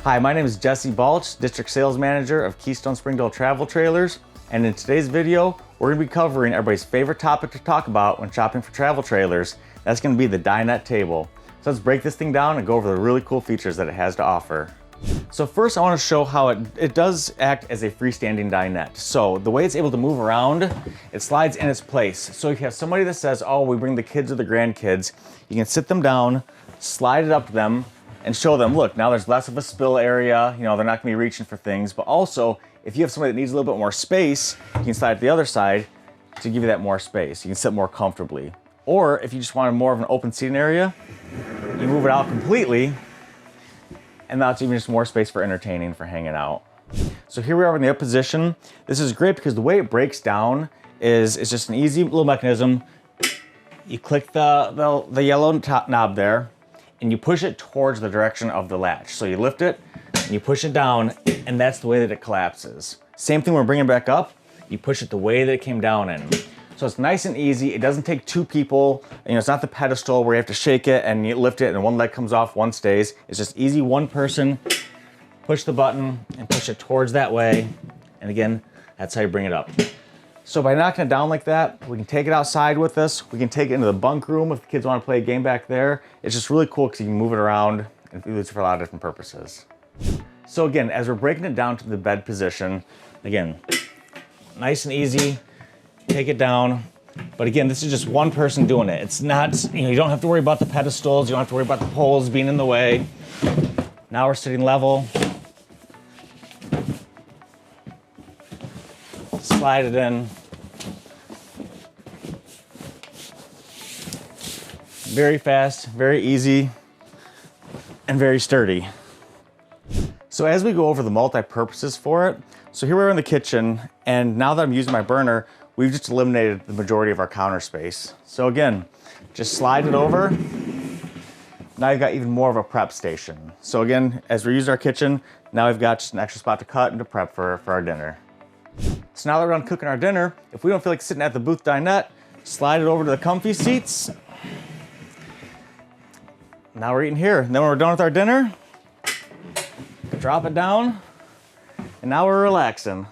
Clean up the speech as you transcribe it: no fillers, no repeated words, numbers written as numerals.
Hi, my name is Jesse Balch, District Sales Manager of Keystone Springdale Travel Trailers, and in today's video, we're going to be covering everybody's favorite topic to talk about when shopping for travel trailers. That's going to be the dinette table. So let's break this thing down and go over the really cool features that it has to offer. So first I want to show how it does act as a freestanding dinette. So the way it's able to move around, it slides in its place. So if you have somebody that says, oh, we bring the kids or the grandkids, you can sit them down, slide it up to them, and show them, look, now there's less of a spill area, they're not gonna be reaching for things, but also, if you have somebody that needs a little bit more space, you can slide to the other side to give you that more space. You can sit more comfortably. Or if you just wanted more of an open seating area, you move it out completely, and now it's even just more space for entertaining, for hanging out. So here we are in the up position. This is great because the way it breaks down is it's just an easy little mechanism. You click the yellow top knob there, and you push it towards the direction of the latch. So you lift it, and you push it down, and that's the way that it collapses. Same thing when we're bringing it back up, you push it the way that it came down in. So it's nice and easy. It doesn't take two people. It's not the pedestal where you have to shake it and you lift it and one leg comes off, one stays. It's just easy, one person, push the button and push it towards that way. And again, that's how you bring it up. So by knocking it down like that, we can take it outside with us. We can take it into the bunk room if the kids want to play a game back there. It's just really cool because you can move it around and use it for a lot of different purposes. So again, as we're breaking it down to the bed position, again, nice and easy, take it down. But again, this is just one person doing it. It's not, you don't have to worry about the pedestals. You don't have to worry about the poles being in the way. Now we're sitting level. Slide it in. Very fast, very easy, and very sturdy. So as we go over the multi-purposes for it, so here we're in the kitchen, and now that I'm using my burner, we've just eliminated the majority of our counter space. So again, just slide it over. Now you've got even more of a prep station. So again, as we're using our kitchen, now we've got just an extra spot to cut and to prep for our dinner. So now that we're done cooking our dinner, if we don't feel like sitting at the booth dinette, slide it over to the comfy seats. Now we're eating here. And then when we're done with our dinner, drop it down, and now we're relaxing.